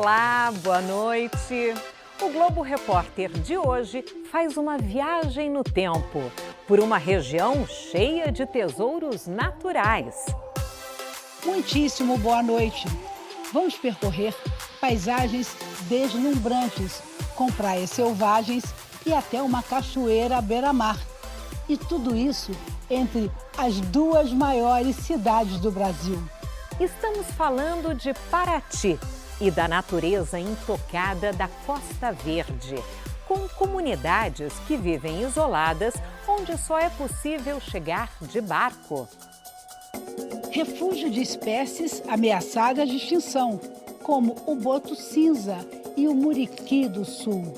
Olá, boa noite. O Globo Repórter de hoje faz uma viagem no tempo por uma região cheia de tesouros naturais. Muitíssimo boa noite. Vamos percorrer paisagens deslumbrantes, com praias selvagens e até uma cachoeira à beira-mar. E tudo isso entre as duas maiores cidades do Brasil. Estamos falando de Paraty e da natureza intocada da Costa Verde, com comunidades que vivem isoladas, onde só é possível chegar de barco. Refúgio de espécies ameaçadas de extinção, como o boto cinza e o muriqui do sul.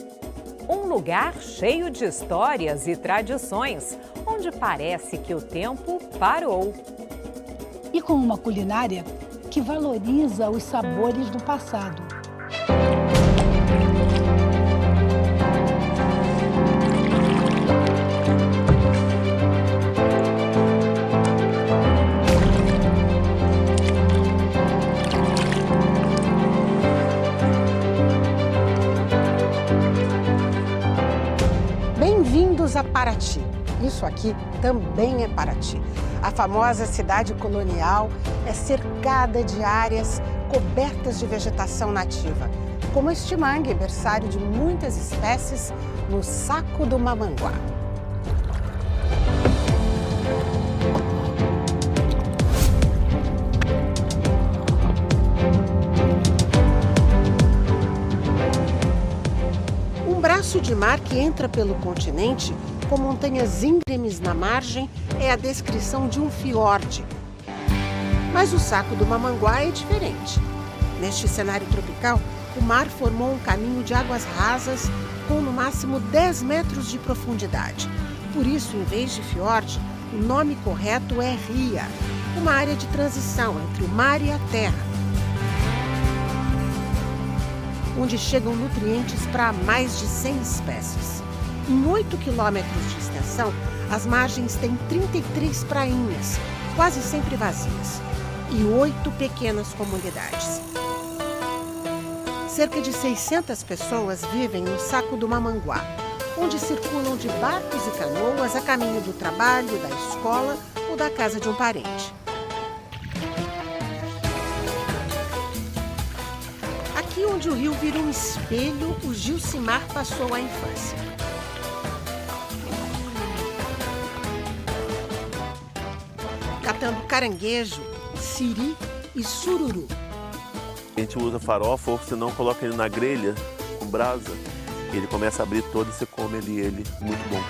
Um lugar cheio de histórias e tradições, onde parece que o tempo parou. E com uma culinária que valoriza os sabores do passado. Bem-vindos a Paraty. Isso aqui também é Paraty. A famosa cidade colonial é cercada de áreas cobertas de vegetação nativa, como este mangue, berçário de muitas espécies, no Saco do Mamanguá. Um braço de mar que entra pelo continente, com montanhas íngremes na margem, é a descrição de um fiorde. Mas o Saco do Mamanguá é diferente. Neste cenário tropical, o mar formou um caminho de águas rasas com no máximo 10 metros de profundidade. Por isso, em vez de fiorde, o nome correto é ria, uma área de transição entre o mar e a terra, onde chegam nutrientes para mais de 100 espécies. Em 8 quilômetros de extensão, as margens têm 33 prainhas, quase sempre vazias, e 8 pequenas comunidades. Cerca de 600 pessoas vivem no Saco do Mamanguá, onde circulam de barcos e canoas a caminho do trabalho, da escola ou da casa de um parente. Aqui onde o rio vira um espelho, o Gilcimar passou a infância. Catando caranguejo, siri e sururu. A gente usa farofa ou se não coloca ele na grelha com brasa e ele começa a abrir todo e você come ali ele, muito bom.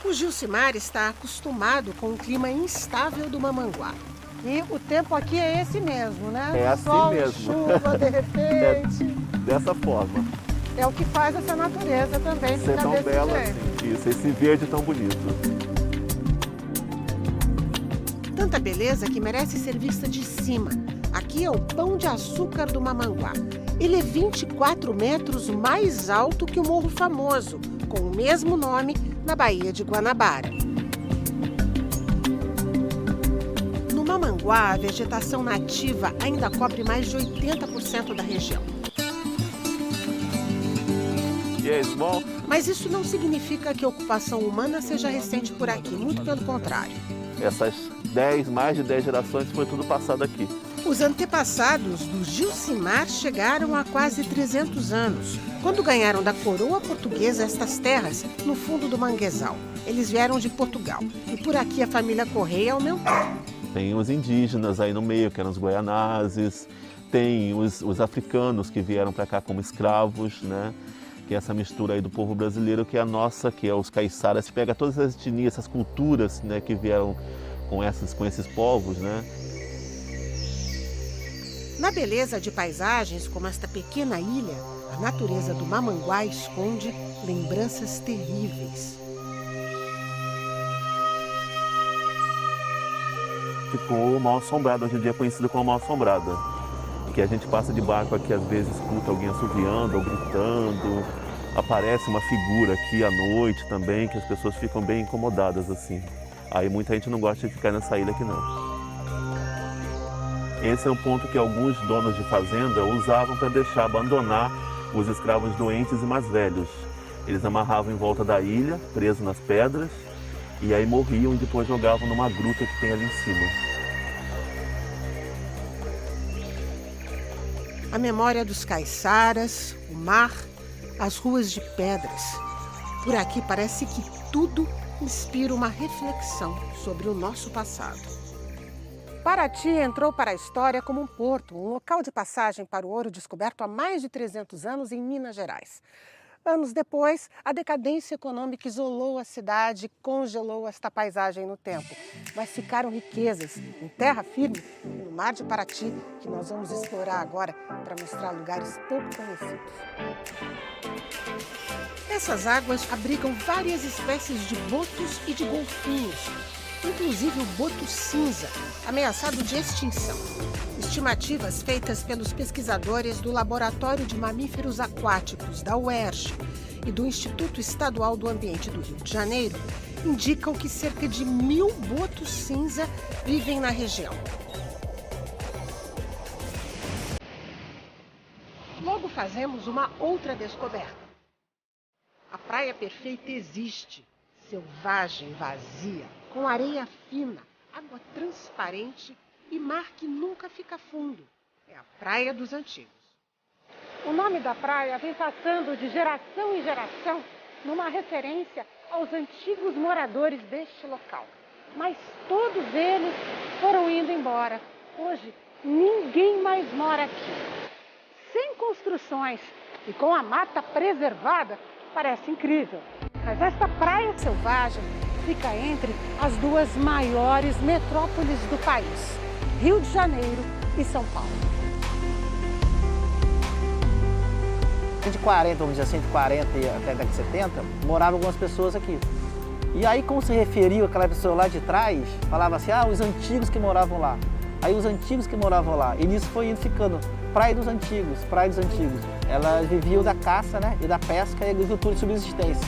O Gilcimar está acostumado com o clima instável do Mamanguá. E o tempo aqui é esse mesmo, né? É assim Sol, mesmo. chuva, de repente. Dessa forma. É o que faz essa natureza também Ser ficar tão desse bela jeito. assim, isso, esse verde tão bonito. Tanta beleza que merece ser vista de cima. Aqui é o Pão de Açúcar do Mamanguá. Ele é 24 metros mais alto que o Morro Famoso, com o mesmo nome, na Baía de Guanabara. No Mamanguá, a vegetação nativa ainda cobre mais de 80% da região. E é isso, bom? Mas isso não significa que a ocupação humana seja recente por aqui, muito pelo contrário. Essas mais de 10 gerações foi tudo passado aqui. Os antepassados do Gilcimar chegaram há quase 300 anos, quando ganharam da coroa portuguesa estas terras no fundo do manguezal. Eles vieram de Portugal e por aqui a família Correia aumentou. Tem os indígenas aí no meio, que eram os guaianazes, tem os africanos que vieram para cá como escravos, né? Que é essa mistura aí do povo brasileiro, que é a nossa, que é os caiçaras, que pega todas as etnias, essas culturas, né, que vieram com esses povos, né? Na beleza de paisagens como esta pequena ilha, a natureza do Mamanguá esconde lembranças terríveis. Ficou Mal Assombrada, hoje em dia é conhecida como Mal Assombrada. Que a gente passa de barco aqui, às vezes escuta alguém assoviando ou gritando. Aparece uma figura aqui à noite também, que as pessoas ficam bem incomodadas assim. Aí muita gente não gosta de ficar nessa ilha aqui não. Esse é um ponto que alguns donos de fazenda usavam para deixar abandonar os escravos doentes e mais velhos. Eles amarravam em volta da ilha, presos nas pedras, e aí morriam e depois jogavam numa gruta que tem ali em cima. A memória dos caiçaras, o mar, as ruas de pedras. Por aqui parece que tudo inspira uma reflexão sobre o nosso passado. Paraty entrou para a história como um porto, um local de passagem para o ouro descoberto há mais de 300 anos em Minas Gerais. Anos depois, a decadência econômica isolou a cidade e congelou esta paisagem no tempo. Mas ficaram riquezas em terra firme e no mar de Paraty, que nós vamos explorar agora para mostrar lugares pouco conhecidos. Essas águas abrigam várias espécies de botos e de golfinhos, inclusive o boto cinza, ameaçado de extinção. Estimativas feitas pelos pesquisadores do Laboratório de Mamíferos Aquáticos da UERJ e do Instituto Estadual do Ambiente do Rio de Janeiro indicam que cerca de 1000 botos cinza vivem na região. Logo fazemos uma outra descoberta. A praia perfeita existe, selvagem, vazia, com areia fina, água transparente e mar que nunca fica fundo. É a Praia dos Antigos. O nome da praia vem passando de geração em geração numa referência aos antigos moradores deste local. Mas todos eles foram indo embora. Hoje, ninguém mais mora aqui. Sem construções e com a mata preservada, parece incrível. Mas esta praia selvagem fica entre as duas maiores metrópoles do país, Rio de Janeiro e São Paulo. De 40, vamos dizer assim, de 40 até a década de 70, moravam algumas pessoas aqui. E aí, como se referia aquela pessoa lá de trás, falava assim, os antigos que moravam lá. Aí os antigos que moravam lá. E nisso foi indo ficando Praia dos Antigos, Praia dos Antigos. Elas viviam da caça, né, e da pesca e agricultura de subsistência.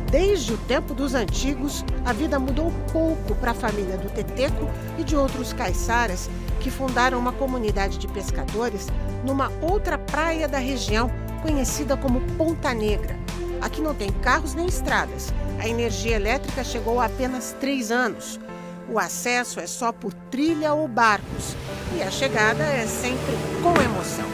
Desde o tempo dos antigos, a vida mudou pouco para a família do Teteco e de outros caiçaras que fundaram uma comunidade de pescadores numa outra praia da região, conhecida como Ponta Negra. Aqui não tem carros nem estradas. A energia elétrica chegou há apenas 3 anos. O acesso é só por trilha ou barcos. E a chegada é sempre com emoção.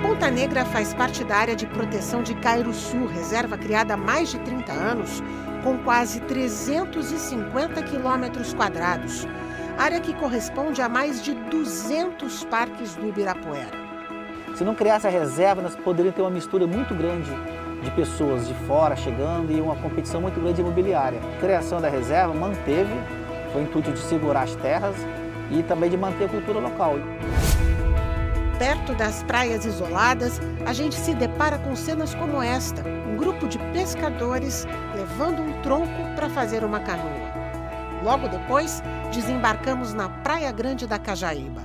Ponta Negra faz parte da área de proteção de Cairuçu, reserva criada há mais de 30 anos, com quase 350 quilômetros quadrados. Área que corresponde a mais de 200 parques do Ibirapuera. Se não criasse a reserva, nós poderíamos ter uma mistura muito grande de pessoas de fora chegando e uma competição muito grande imobiliária. A criação da reserva manteve, foi o intuito de segurar as terras e também de manter a cultura local. Perto das praias isoladas, a gente se depara com cenas como esta, um grupo de pescadores levando um tronco para fazer uma canoa. Logo depois, desembarcamos na Praia Grande da Cajaíba.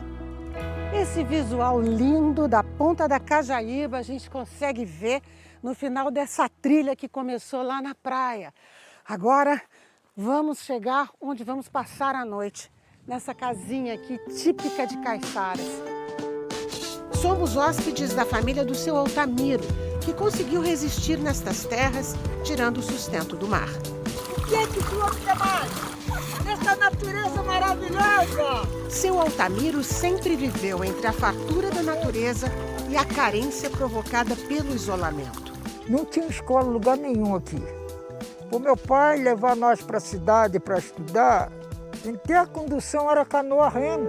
Esse visual lindo da Ponta da Cajaíba a gente consegue ver no final dessa trilha que começou lá na praia. Agora, vamos chegar onde vamos passar a noite, nessa casinha aqui típica de caiçaras. Somos hóspedes da família do seu Altamiro, que conseguiu resistir nestas terras, tirando o sustento do mar. O que é que tu gosta mais? Essa natureza maravilhosa! Seu Altamiro sempre viveu entre a fartura da natureza e a carência provocada pelo isolamento. Não tinha escola em lugar nenhum aqui. O meu pai levar nós para a cidade para estudar, em ter a condução era canoa-remo.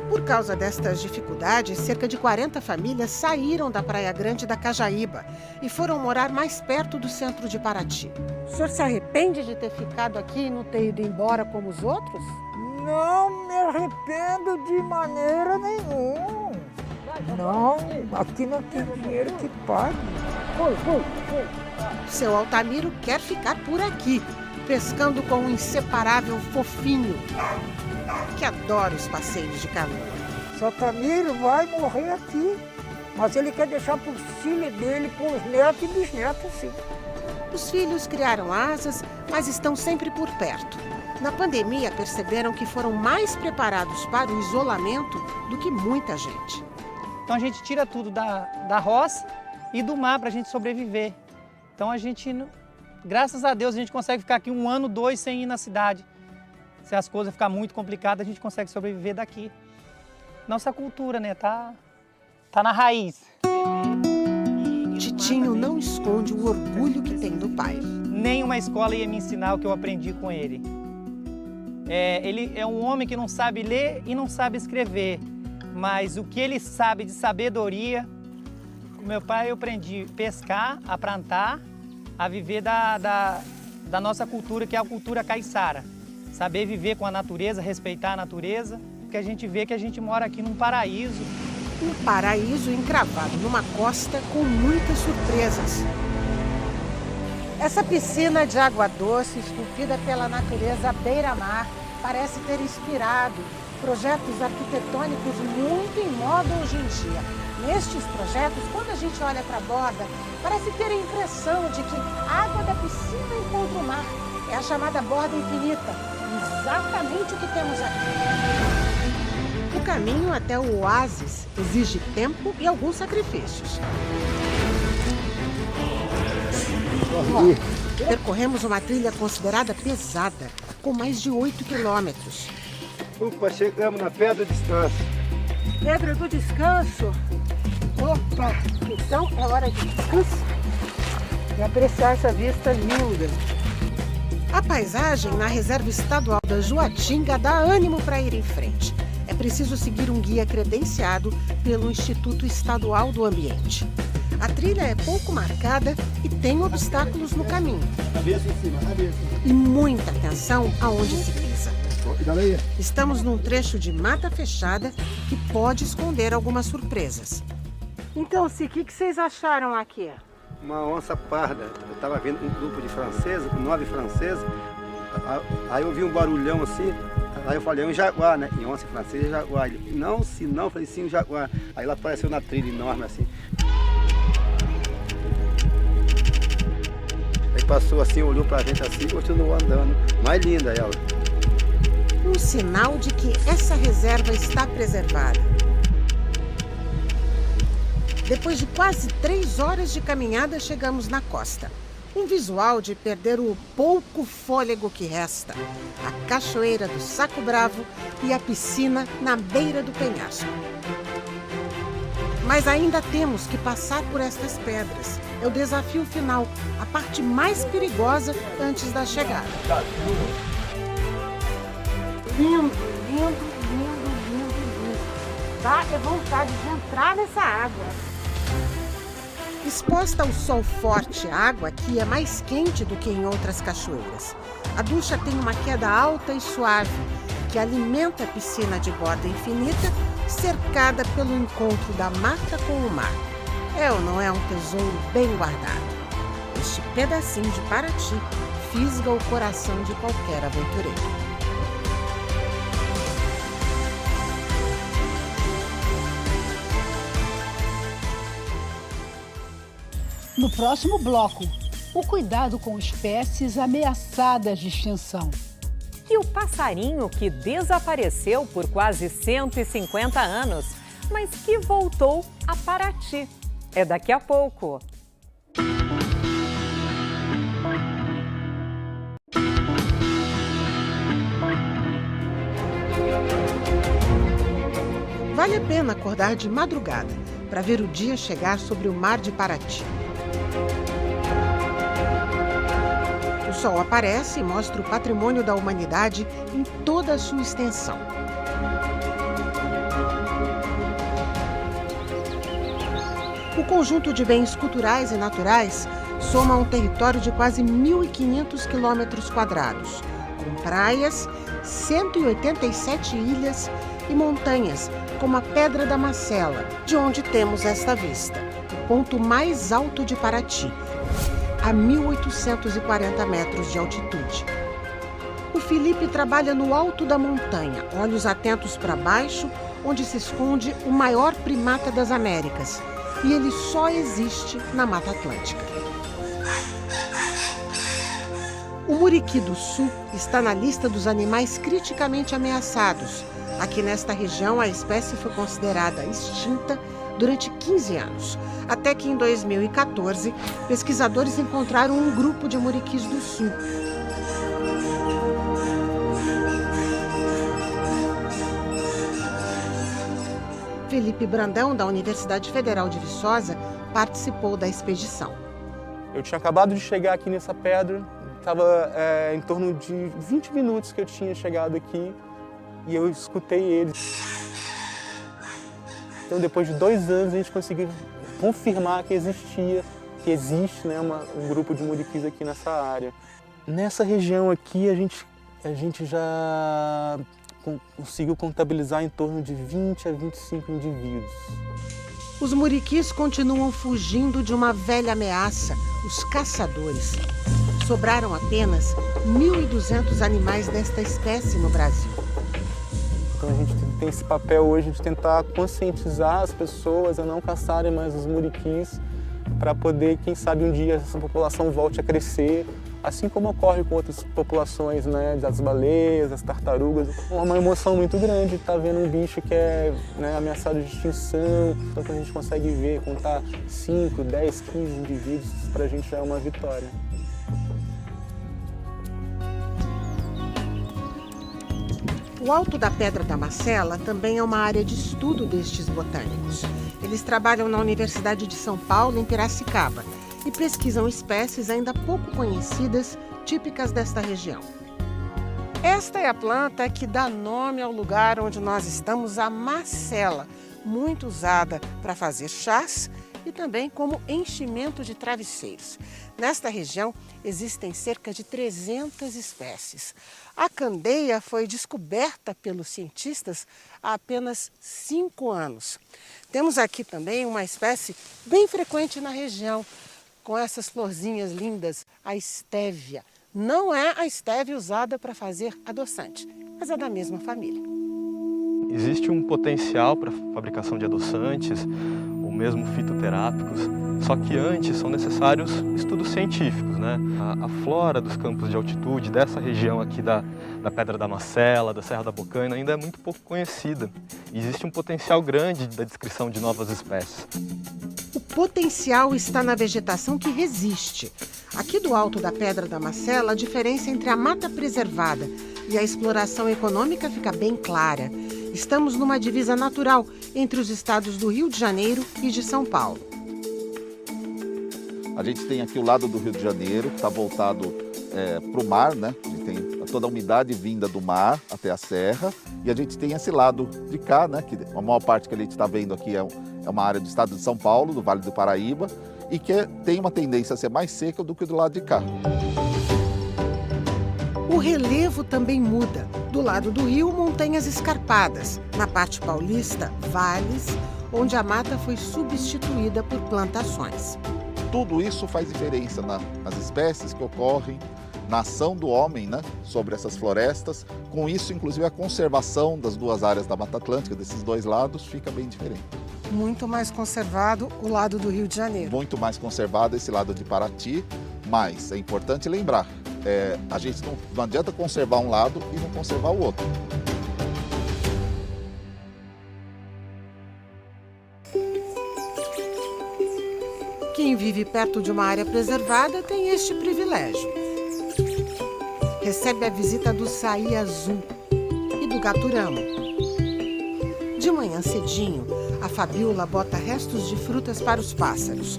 Por causa destas dificuldades, cerca de 40 famílias saíram da Praia Grande da Cajaíba e foram morar mais perto do centro de Paraty. O senhor se arrepende de ter ficado aqui e não ter ido embora como os outros? Não me arrependo de maneira nenhuma. Não, aqui não tem dinheiro que pague. Seu Altamiro quer ficar por aqui, pescando com o inseparável Fofinho, que adora os passeios de canoa. Altamiro vai morrer aqui. Mas ele quer deixar para os filhos dele, para os netos e bisnetos, sim. Os filhos criaram asas, mas estão sempre por perto. Na pandemia, perceberam que foram mais preparados para o isolamento do que muita gente. Então a gente tira tudo da roça e do mar para a gente sobreviver. Então a gente, graças a Deus, a gente consegue ficar aqui 1 ano, 2 sem ir na cidade. Se as coisas ficarem muito complicadas, a gente consegue sobreviver daqui. Nossa cultura, né, tá na raiz. Titinho não esconde o orgulho que tem do pai. Nenhuma escola ia me ensinar o que eu aprendi com ele. Ele é um homem que não sabe ler e não sabe escrever, mas o que ele sabe de sabedoria, com meu pai eu aprendi a pescar, a plantar, a viver da nossa cultura, que é a cultura caiçara. Saber viver com a natureza, respeitar a natureza, porque a gente vê que a gente mora aqui num paraíso. Um paraíso encravado numa costa com muitas surpresas. Essa piscina de água doce, esculpida pela natureza à beira-mar, parece ter inspirado projetos arquitetônicos muito em moda hoje em dia. Nestes projetos, quando a gente olha para a borda, parece ter a impressão de que a água da piscina encontra o mar. É a chamada borda infinita, exatamente o que temos aqui. O caminho até o oásis exige tempo e alguns sacrifícios. Percorremos uma trilha considerada pesada, com mais de 8 quilômetros. Opa, chegamos na Pedra do Descanso. Pedra do Descanso? Opa! Então é hora de descanso e apreciar essa vista linda. A paisagem na Reserva Estadual da Juatinga dá ânimo para ir em frente. É preciso seguir um guia credenciado pelo Instituto Estadual do Ambiente. A trilha é pouco marcada e tem obstáculos no caminho. Cabeça em cima, cabeça. E muita atenção aonde se pisa. Estamos num trecho de mata fechada que pode esconder algumas surpresas. Então, o que vocês acharam aqui? Uma onça parda. Eu estava vendo um grupo de franceses, 9 franceses. Aí eu vi um barulhão assim. Aí eu falei, é um jaguar, né? E onça em francês é jaguar. Ele, não, se não, eu falei, sim, um jaguar. Aí ela apareceu na trilha enorme assim. Aí passou assim, olhou pra gente assim e continuou andando. Mais linda ela. Um sinal de que essa reserva está preservada. Depois de quase 3 horas de caminhada, chegamos na costa. Um visual de perder o pouco fôlego que resta. A cachoeira do Saco Bravo e a piscina na beira do penhasco. Mas ainda temos que passar por estas pedras. É o desafio final, a parte mais perigosa antes da chegada. Lindo, lindo, lindo, lindo, lindo. Dá vontade de entrar nessa água. Exposta ao sol forte, a água aqui é mais quente do que em outras cachoeiras. A ducha tem uma queda alta e suave, que alimenta a piscina de borda infinita, cercada pelo encontro da mata com o mar. É ou não é um tesouro bem guardado? Este pedacinho de Paraty fisga o coração de qualquer aventureiro. No próximo bloco, o cuidado com espécies ameaçadas de extinção. E o passarinho que desapareceu por quase 150 anos, mas que voltou a Paraty. É daqui a pouco. Vale a pena acordar de madrugada para ver o dia chegar sobre o mar de Paraty. O sol aparece e mostra o patrimônio da humanidade em toda a sua extensão. O conjunto de bens culturais e naturais soma um território de quase 1.500 quilômetros quadrados, com praias, 187 ilhas e montanhas, como a Pedra da Macela, de onde temos esta vista, o ponto mais alto de Paraty, a 1.840 metros de altitude. O Felipe trabalha no alto da montanha, olhos atentos para baixo, onde se esconde o maior primata das Américas, e ele só existe na Mata Atlântica. O muriqui do sul está na lista dos animais criticamente ameaçados. Aqui nesta região, a espécie foi considerada extinta durante 15 anos, até que em 2014, pesquisadores encontraram um grupo de muriquis do sul. Felipe Brandão, da Universidade Federal de Viçosa, participou da expedição. Eu tinha acabado de chegar aqui nessa pedra, estava em torno de 20 minutos que eu tinha chegado aqui e eu escutei eles. Então, depois de 2 anos, a gente conseguiu confirmar que existe, né, um grupo de muriquis aqui nessa área. Nessa região aqui, a gente já conseguiu contabilizar em torno de 20 a 25 indivíduos. Os muriquis continuam fugindo de uma velha ameaça, os caçadores. Sobraram apenas 1.200 animais desta espécie no Brasil. Então a gente tem esse papel hoje de tentar conscientizar as pessoas a não caçarem mais os muriquis para poder, quem sabe, um dia essa população volte a crescer, assim como ocorre com outras populações, né, das baleias, das tartarugas. É uma emoção muito grande estar vendo um bicho que é, né, ameaçado de extinção. Então, quando a gente consegue ver, contar 5, 10, 15 indivíduos, para a gente já é uma vitória. O Alto da Pedra da Macela também é uma área de estudo destes botânicos. Eles trabalham na Universidade de São Paulo, em Piracicaba, e pesquisam espécies ainda pouco conhecidas, típicas desta região. Esta é a planta que dá nome ao lugar onde nós estamos, a macela, muito usada para fazer chás e também como enchimento de travesseiros. Nesta região existem cerca de 300 espécies. A candeia foi descoberta pelos cientistas há apenas 5 anos. Temos aqui também uma espécie bem frequente na região, com essas florzinhas lindas, a estévia. Não é a estévia usada para fazer adoçante, mas é da mesma família. Existe um potencial para a fabricação de adoçantes, ou mesmo fitoterápicos, só que antes são necessários estudos científicos, né? A flora dos campos de altitude dessa região aqui da Pedra da Macela, da Serra da Bocaina, ainda é muito pouco conhecida. E existe um potencial grande da descrição de novas espécies. O potencial está na vegetação que resiste. Aqui do alto da Pedra da Macela, a diferença entre a mata preservada e a exploração econômica fica bem clara. Estamos numa divisa natural entre os estados do Rio de Janeiro e de São Paulo. A gente tem aqui o lado do Rio de Janeiro, que está voltado para o mar, né? A gente tem toda a umidade vinda do mar até a serra. E a gente tem esse lado de cá, né? Que a maior parte que a gente está vendo aqui é uma área do estado de São Paulo, do Vale do Paraíba, e que tem uma tendência a ser mais seca do que do lado de cá. O relevo também muda. Do lado do rio, montanhas escarpadas. Na parte paulista, vales, onde a mata foi substituída por plantações. Tudo isso faz diferença nas espécies que ocorrem, na ação do homem, né, sobre essas florestas. Com isso, inclusive, a conservação das duas áreas da Mata Atlântica, desses dois lados, fica bem diferente. Muito mais conservado o lado do Rio de Janeiro. Muito mais conservado esse lado de Paraty, mas é importante lembrar, a gente não adianta conservar um lado e não conservar o outro. Quem vive perto de uma área preservada tem este privilégio. Recebe a visita do saí azul e do gaturamo. De manhã cedinho, a Fabiola bota restos de frutas para os pássaros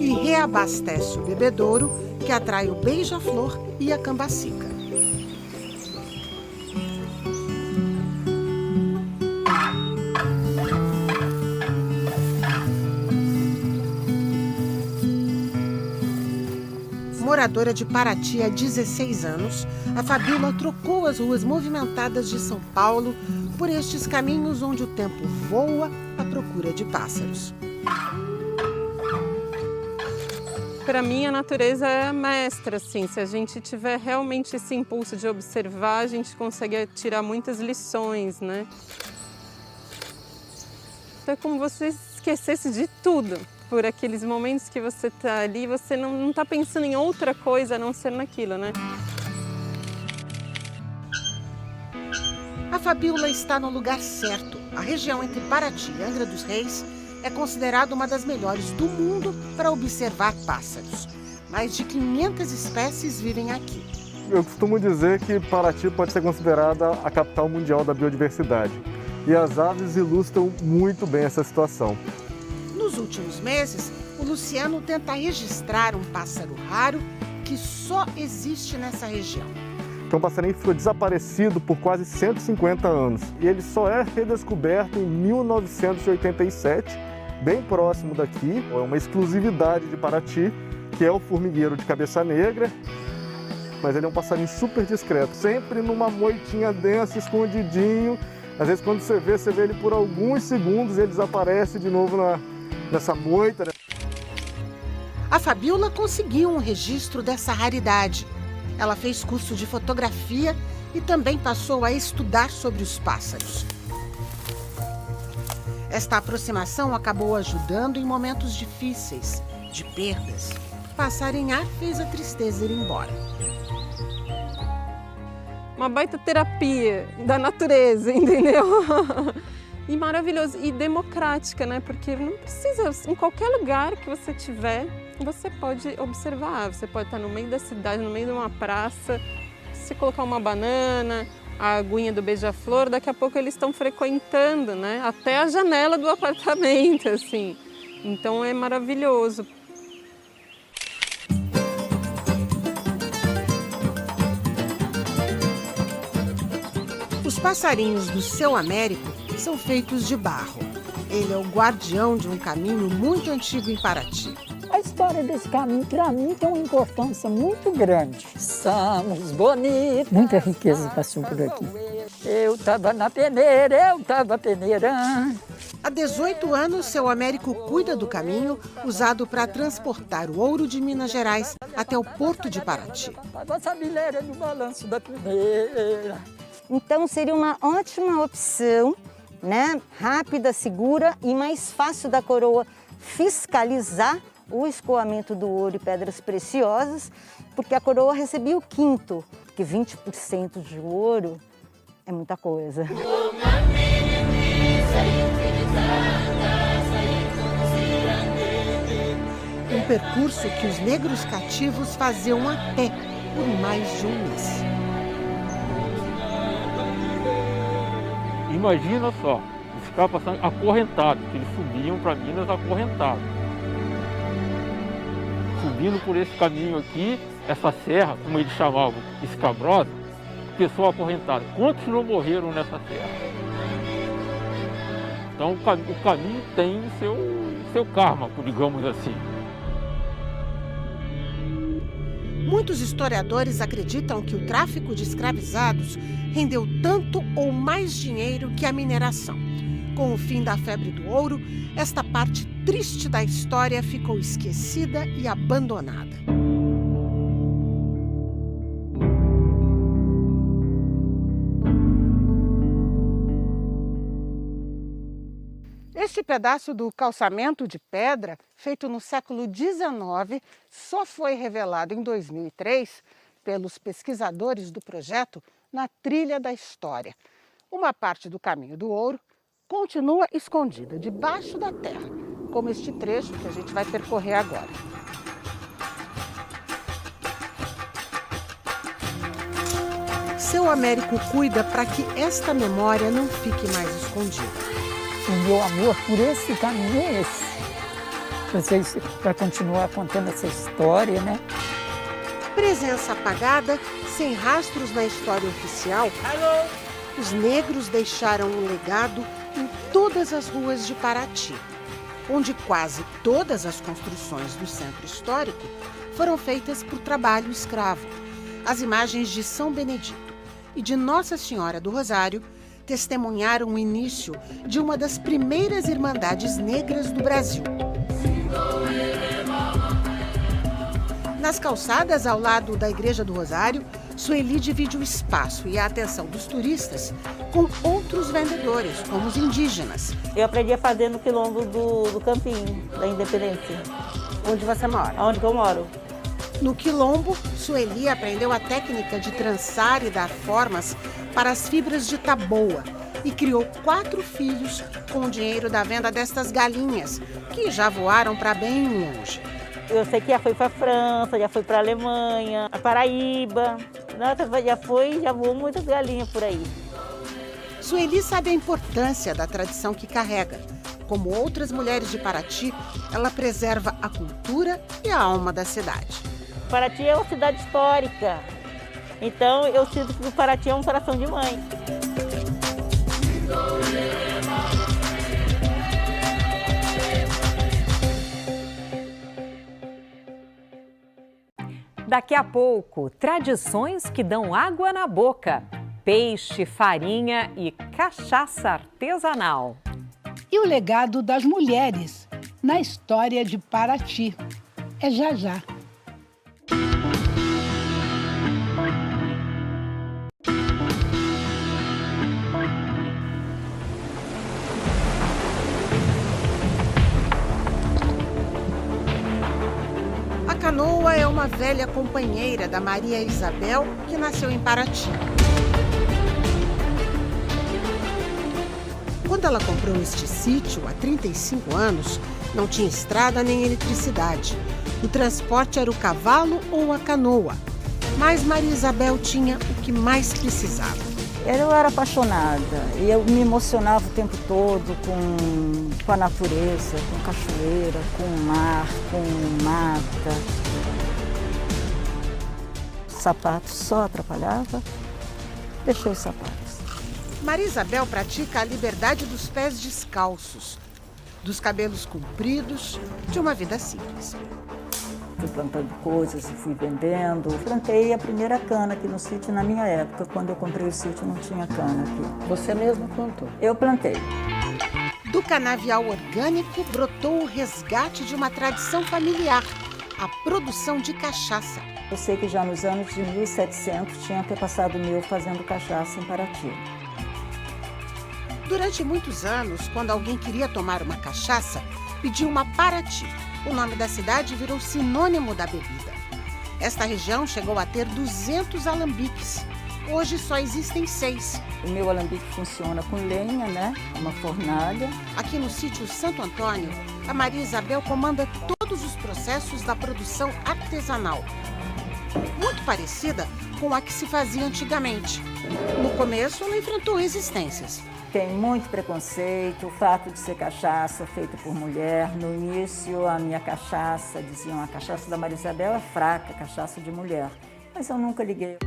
e reabastece o bebedouro, que atrai o beija-flor e a cambacica. Moradora de Paraty há 16 anos, a Fabiola trocou as ruas movimentadas de São Paulo por estes caminhos onde o tempo voa à procura de pássaros. Para mim, a natureza é a mestra, assim. Se a gente tiver realmente esse impulso de observar, a gente consegue tirar muitas lições, né? Então, é como vocês esquecesse de tudo. Por aqueles momentos que você está ali, você não está pensando em outra coisa a não ser naquilo, né? A Fabíola está no lugar certo. A região entre Paraty e Angra dos Reis é considerada uma das melhores do mundo para observar pássaros. Mais de 500 espécies vivem aqui. Eu costumo dizer que Paraty pode ser considerada a capital mundial da biodiversidade. E as aves ilustram muito bem essa situação. Nos últimos meses, o Luciano tenta registrar um pássaro raro que só existe nessa região. É um passarinho que ficou desaparecido por quase 150 anos. E ele só é redescoberto em 1987, bem próximo daqui. É uma exclusividade de Paraty, que é o formigueiro de cabeça negra. Mas ele é um passarinho super discreto, sempre numa moitinha densa, escondidinho. Às vezes quando você vê ele por alguns segundos e ele desaparece de novo nessa moita. A Fabíola conseguiu um registro dessa raridade. Ela fez curso de fotografia e também passou a estudar sobre os pássaros. Esta aproximação acabou ajudando em momentos difíceis, de perdas. Passarinhar fez a tristeza ir embora. Uma baita terapia da natureza, entendeu? E maravilhoso, e democrática, né? Porque não precisa, em qualquer lugar que você tiver, você pode observar. Você pode estar no meio da cidade, no meio de uma praça, se colocar uma banana, a aguinha do beija-flor, daqui a pouco eles estão frequentando, né? Até a janela do apartamento, assim. Então é maravilhoso. Os passarinhos do Seu Américo são feitos de barro. Ele é o guardião de um caminho muito antigo em Paraty. A história desse caminho, para mim, tem uma importância muito grande. Somos bonitos. Muita riqueza passou por aqui. Eu estava na peneira, eu estava peneirando. Há 18 anos, Seu Américo cuida do caminho usado para transportar o ouro de Minas Gerais até o porto de Paraty. Nossa mileira no balanço da peneira. Então seria uma ótima opção, né? Rápida, segura e mais fácil da coroa fiscalizar o escoamento do ouro e pedras preciosas, porque a coroa recebia o quinto, porque 20% de ouro é muita coisa. Um percurso que os negros cativos faziam a pé por mais de um mês. Imagina só, eles ficavam passando acorrentados, que eles subiam para Minas acorrentados. Subindo por esse caminho aqui, essa serra, como eles chamavam, escabrosa, pessoa acorrentada. Quantos não morreram nessa serra? Então o caminho tem seu karma, digamos assim. Muitos historiadores acreditam que o tráfico de escravizados rendeu tanto ou mais dinheiro que a mineração. Com o fim da febre do ouro, esta parte triste da história ficou esquecida e abandonada. Este pedaço do calçamento de pedra, feito no século XIX, só foi revelado em 2003 pelos pesquisadores do projeto na Trilha da História. Uma parte do caminho do ouro continua escondida debaixo da terra, como este trecho que a gente vai percorrer agora. Seu Américo cuida para que esta memória não fique mais escondida. O meu amor por esse caminho é esse. Para continuar contando essa história, né? Presença apagada, sem rastros na história oficial, os negros deixaram um legado em todas as ruas de Paraty, onde quase todas as construções do centro histórico foram feitas por trabalho escravo. As imagens de São Benedito e de Nossa Senhora do Rosário testemunharam o início de uma das primeiras irmandades negras do Brasil. Nas calçadas ao lado da Igreja do Rosário, Sueli divide o espaço e a atenção dos turistas com outros vendedores, como os indígenas. Eu aprendi a fazer no quilombo do Campinho, da Independência. Onde você mora? Onde eu moro. No quilombo, Sueli aprendeu a técnica de trançar e dar formas para as fibras de taboa e criou 4 filhos com o dinheiro da venda destas galinhas, que já voaram para bem longe. Eu sei que já foi para a França, já foi para a Alemanha, a Paraíba. Nossa, já voou muitas galinhas por aí. Sueli sabe a importância da tradição que carrega. Como outras mulheres de Paraty, ela preserva a cultura e a alma da cidade. Paraty é uma cidade histórica, então eu sinto que o Paraty é um coração de mãe. Daqui a pouco, tradições que dão água na boca. Peixe, farinha e cachaça artesanal. E o legado das mulheres na história de Paraty. É já já. A canoa é uma velha companheira da Maria Isabel, que nasceu em Paraty. Quando ela comprou este sítio, há 35 anos, não tinha estrada nem eletricidade. O transporte era o cavalo ou a canoa. Mas Maria Isabel tinha o que mais precisava. Eu era apaixonada e eu me emocionava o tempo todo com a natureza, com cachoeira, com o mar, com mata. Sapato só atrapalhava, deixei os sapatos. Maria Isabel pratica a liberdade dos pés descalços, dos cabelos compridos, de uma vida simples. Fui plantando coisas e fui vendendo. Plantei a primeira cana aqui no sítio na minha época. Quando eu comprei o sítio não tinha cana aqui. Você mesma plantou? Eu plantei. Do canavial orgânico brotou o resgate de uma tradição familiar, a produção de cachaça. Eu sei que já nos anos de 1700 tinha antepassado meu fazendo cachaça em Paraty. Durante muitos anos, quando alguém queria tomar uma cachaça, pedia uma Paraty. O nome da cidade virou sinônimo da bebida. Esta região chegou a ter 200 alambiques. Hoje só existem 6. O meu alambique funciona com lenha, né? Uma fornalha. Aqui no sítio Santo Antônio, a Maria Isabel comanda todos os processos da produção artesanal. Muito parecida com a que se fazia antigamente. No começo, ela enfrentou resistências. Tem muito preconceito, o fato de ser cachaça feita por mulher. No início, a minha cachaça, diziam, a cachaça da Maria Isabel é fraca, cachaça de mulher. Mas eu nunca liguei.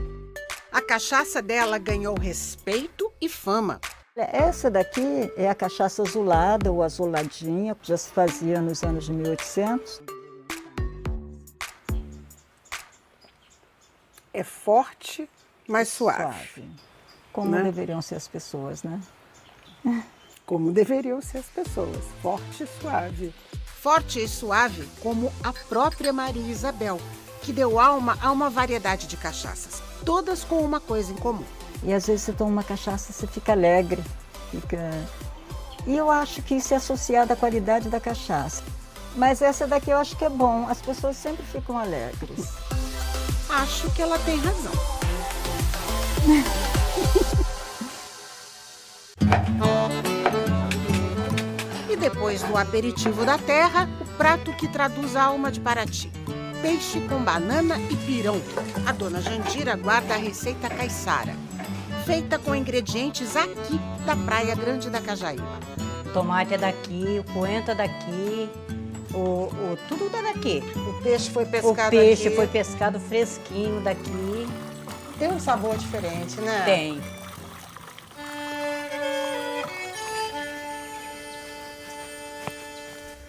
A cachaça dela ganhou respeito e fama. Essa daqui é a cachaça azulada ou azuladinha, que já se fazia nos anos de 1800. É forte, mas suave. Como né? deveriam ser as pessoas, né? Como deveriam ser as pessoas, forte e suave. Forte e suave como a própria Maria Isabel, que deu alma a uma variedade de cachaças, todas com uma coisa em comum. E às vezes você toma uma cachaça e você fica alegre. E eu acho que isso é associado à qualidade da cachaça. Mas essa daqui eu acho que é bom, as pessoas sempre ficam alegres. Acho que ela tem razão. E depois do aperitivo da terra, o prato que traduz a alma de Paraty. Peixe com banana e pirão. A dona Jandira guarda a receita caiçara, feita com ingredientes aqui da Praia Grande da Cajaíba. O tomate é daqui, o coentro é daqui, tudo daqui. O peixe foi pescado aqui. O peixe foi pescado fresquinho daqui. Tem um sabor diferente, né? Tem.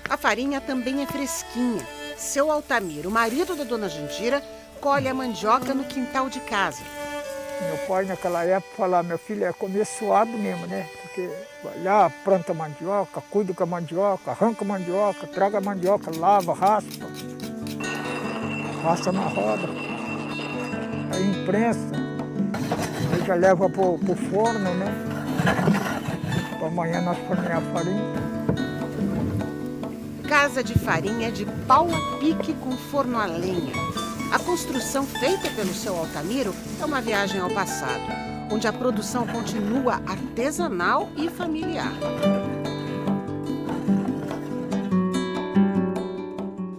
A farinha também é fresquinha. Seu Altamiro, o marido da dona Jandira, colhe a mandioca no quintal de casa. Meu pai, naquela época, falava, meu filho, é comer suado mesmo, né? Porque vai lá, planta a mandioca, cuida com a mandioca, arranca a mandioca, traga a mandioca, lava, raspa na roda. Aí imprensa, aí já leva pro forno, né? Para amanhã nós farinhar a farinha. Casa de farinha de pau a pique com forno a lenha. A construção feita pelo seu Altamiro é uma viagem ao passado, onde a produção continua artesanal e familiar.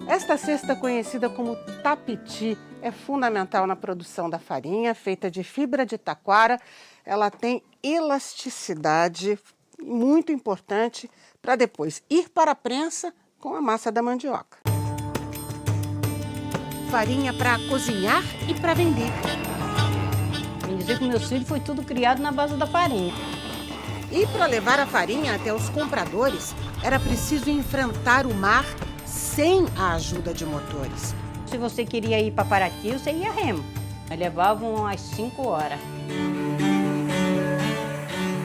Esta cesta, conhecida como tapiti, é fundamental na produção da farinha, feita de fibra de taquara. Ela tem elasticidade, muito importante, para depois ir para a prensa com a massa da mandioca. Farinha para cozinhar e para vender. Quer dizer que meus filhos foi tudo criado na base da farinha. E para levar a farinha até os compradores, era preciso enfrentar o mar sem a ajuda de motores. Se você queria ir para Paraty, você ia remo. Levavam umas 5 horas.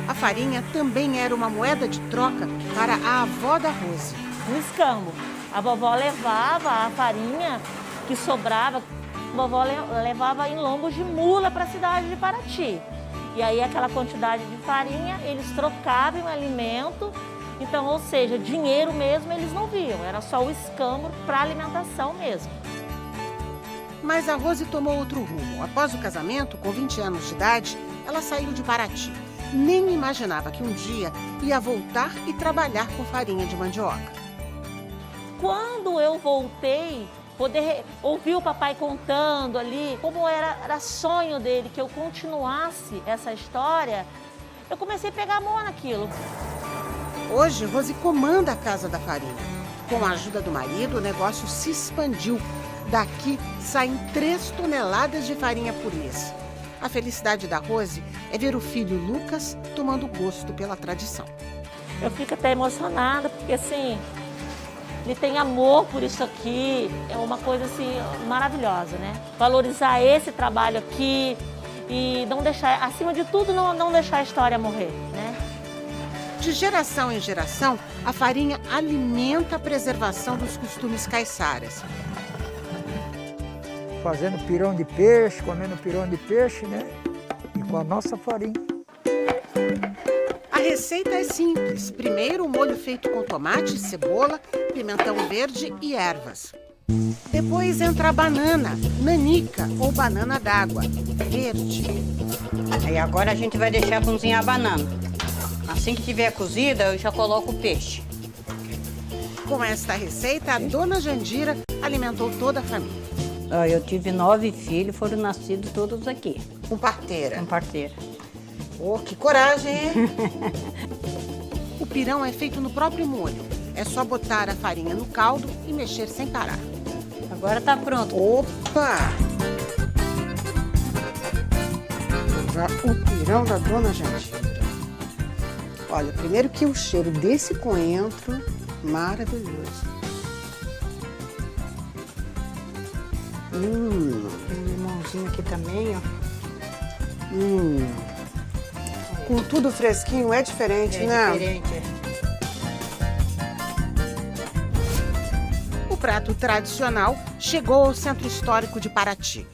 A farinha também era uma moeda de troca para a avó da Rose. No escambo. A vovó levava a farinha que sobrava, a vovó levava em lombos de mula para a cidade de Paraty. E aí aquela quantidade de farinha, eles trocavam em alimento. Então, ou seja, dinheiro mesmo eles não viam, era só o escambo para alimentação mesmo. Mas a Rose tomou outro rumo. Após o casamento, com 20 anos de idade, ela saiu de Paraty. Nem imaginava que um dia ia voltar e trabalhar com farinha de mandioca. Quando eu voltei, poder ouvir o papai contando ali como era sonho dele que eu continuasse essa história, eu comecei a pegar amor naquilo. Hoje, Rose comanda a Casa da Farinha. Com a ajuda do marido, o negócio se expandiu. Daqui saem 3 toneladas de farinha por mês. A felicidade da Rose é ver o filho Lucas tomando gosto pela tradição. Eu fico até emocionada, porque assim, ele tem amor por isso aqui. É uma coisa assim maravilhosa, né? Valorizar esse trabalho aqui e não deixar, acima de tudo, não deixar a história morrer, né? De geração em geração, a farinha alimenta a preservação dos costumes caiçaras. Fazendo pirão de peixe, comendo pirão de peixe, né? E com a nossa farinha. A receita é simples. Primeiro, o molho feito com tomate, cebola, pimentão verde e ervas. Depois entra a banana, nanica ou banana d'água, verde. Aí agora a gente vai deixar cozinhar a banana. Assim que tiver cozida, eu já coloco o peixe. Com esta receita, a dona Jandira alimentou toda a família. Eu tive 9 filhos, foram nascidos todos aqui. Com parteira? Com parteira. Oh, que coragem, hein? O pirão é feito no próprio molho. É só botar a farinha no caldo e mexer sem parar. Agora tá pronto. Opa! O pirão da dona Jandira. Olha, primeiro que o cheiro desse coentro, maravilhoso. Tem um limãozinho aqui também, ó. Com tudo fresquinho, é diferente, né? É diferente, é. O prato tradicional chegou ao Centro Histórico de Paraty.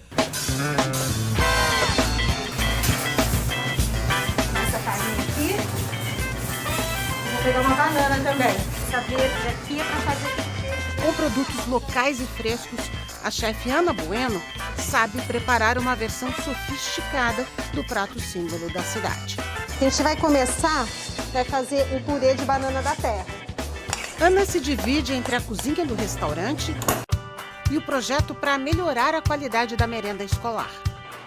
Essa farinha aqui. Vou pegar uma banana também. Essa verde aqui é para fazer. Com produtos locais e frescos, a chefe Ana Bueno sabe preparar uma versão sofisticada do prato símbolo da cidade. A gente vai começar a fazer o purê de banana da terra. Ana se divide entre a cozinha do restaurante e o projeto para melhorar a qualidade da merenda escolar.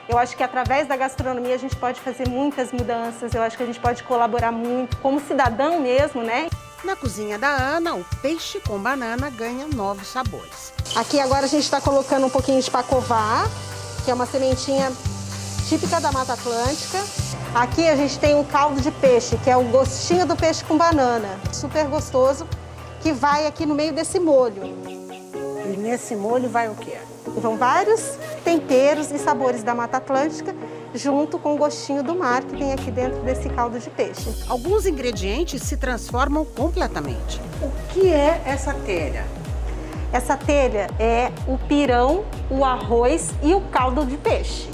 Eu acho que através da gastronomia a gente pode fazer muitas mudanças, eu acho que a gente pode colaborar muito como cidadão mesmo, né? Na cozinha da Ana, o peixe com banana ganha novos sabores. Aqui agora a gente está colocando um pouquinho de pacová, que é uma sementinha típica da Mata Atlântica. Aqui a gente tem um caldo de peixe, que é o gostinho do peixe com banana. Super gostoso, que vai aqui no meio desse molho. E nesse molho vai o quê? Vão vários temperos e sabores da Mata Atlântica, junto com o gostinho do mar que tem aqui dentro desse caldo de peixe. Alguns ingredientes se transformam completamente. O que é essa telha? Essa telha é o pirão, o arroz e o caldo de peixe.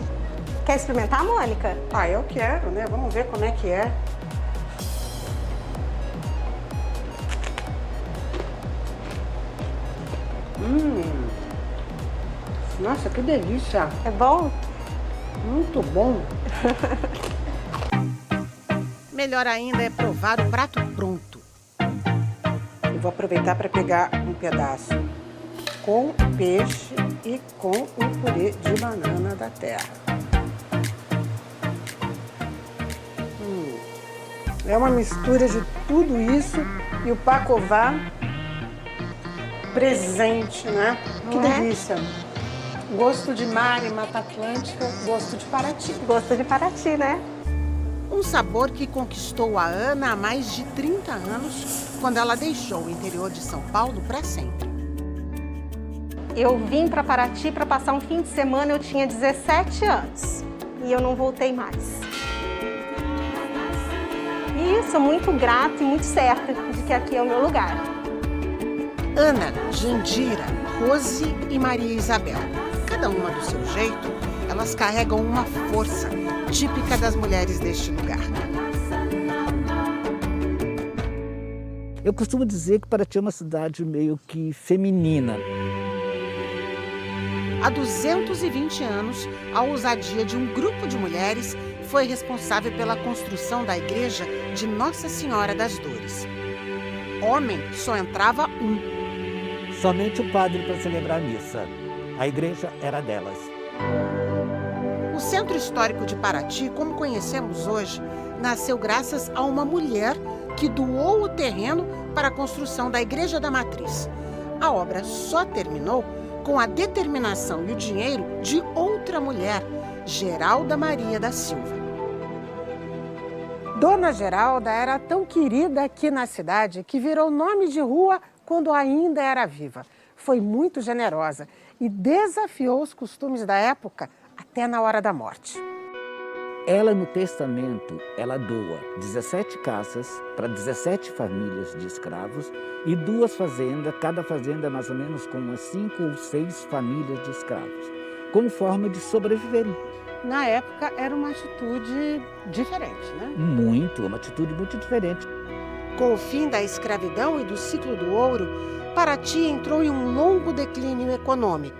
Quer experimentar, Mônica? Ah, eu quero, né? Vamos ver como é que é. Nossa, que delícia! É bom? Muito bom! Melhor ainda é provar o prato pronto. Eu vou aproveitar para pegar um pedaço com peixe e com um purê de banana da terra. É uma mistura de tudo isso e o pacová presente, né? Que delícia! Gosto de mar e Mata Atlântica, gosto de Paraty. Gosto de Paraty, né? Um sabor que conquistou a Ana há mais de 30 anos, quando ela deixou o interior de São Paulo para sempre. Eu vim para Paraty para passar um fim de semana, eu tinha 17 anos e eu não voltei mais. E sou muito grata e muito certa de que aqui é o meu lugar. Ana, Jandira, Rose e Maria Isabel. Cada uma do seu jeito, elas carregam uma força típica das mulheres deste lugar. Eu costumo dizer que Paraty é uma cidade meio que feminina. Há 220 anos, a ousadia de um grupo de mulheres foi responsável pela construção da igreja de Nossa Senhora das Dores. Homem só entrava um. Somente o padre para celebrar a missa. A igreja era delas. O Centro Histórico de Paraty, como conhecemos hoje, nasceu graças a uma mulher que doou o terreno para a construção da Igreja da Matriz. A obra só terminou com a determinação e o dinheiro de outra mulher, Geralda Maria da Silva. Dona Geralda era tão querida aqui na cidade que virou nome de rua quando ainda era viva. Foi muito generosa e desafiou os costumes da época até na hora da morte. Ela, no testamento, ela doa 17 casas para 17 famílias de escravos e 2 fazendas, cada fazenda mais ou menos com umas 5 ou 6 famílias de escravos, como forma de sobreviverem. Na época era uma atitude diferente, né? Uma atitude muito diferente. Com o fim da escravidão e do ciclo do ouro, Paraty entrou em um longo declínio econômico.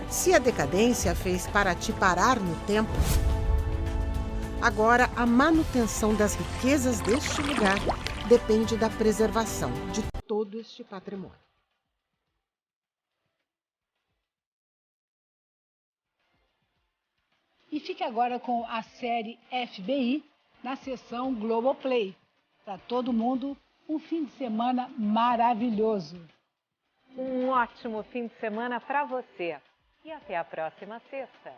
Se a decadência fez Paraty parar no tempo, agora a manutenção das riquezas deste lugar depende da preservação de todo este patrimônio. E fique agora com a série FBI na seção Globoplay. Para todo mundo, um fim de semana maravilhoso. Um ótimo fim de semana para você. E até a próxima sexta.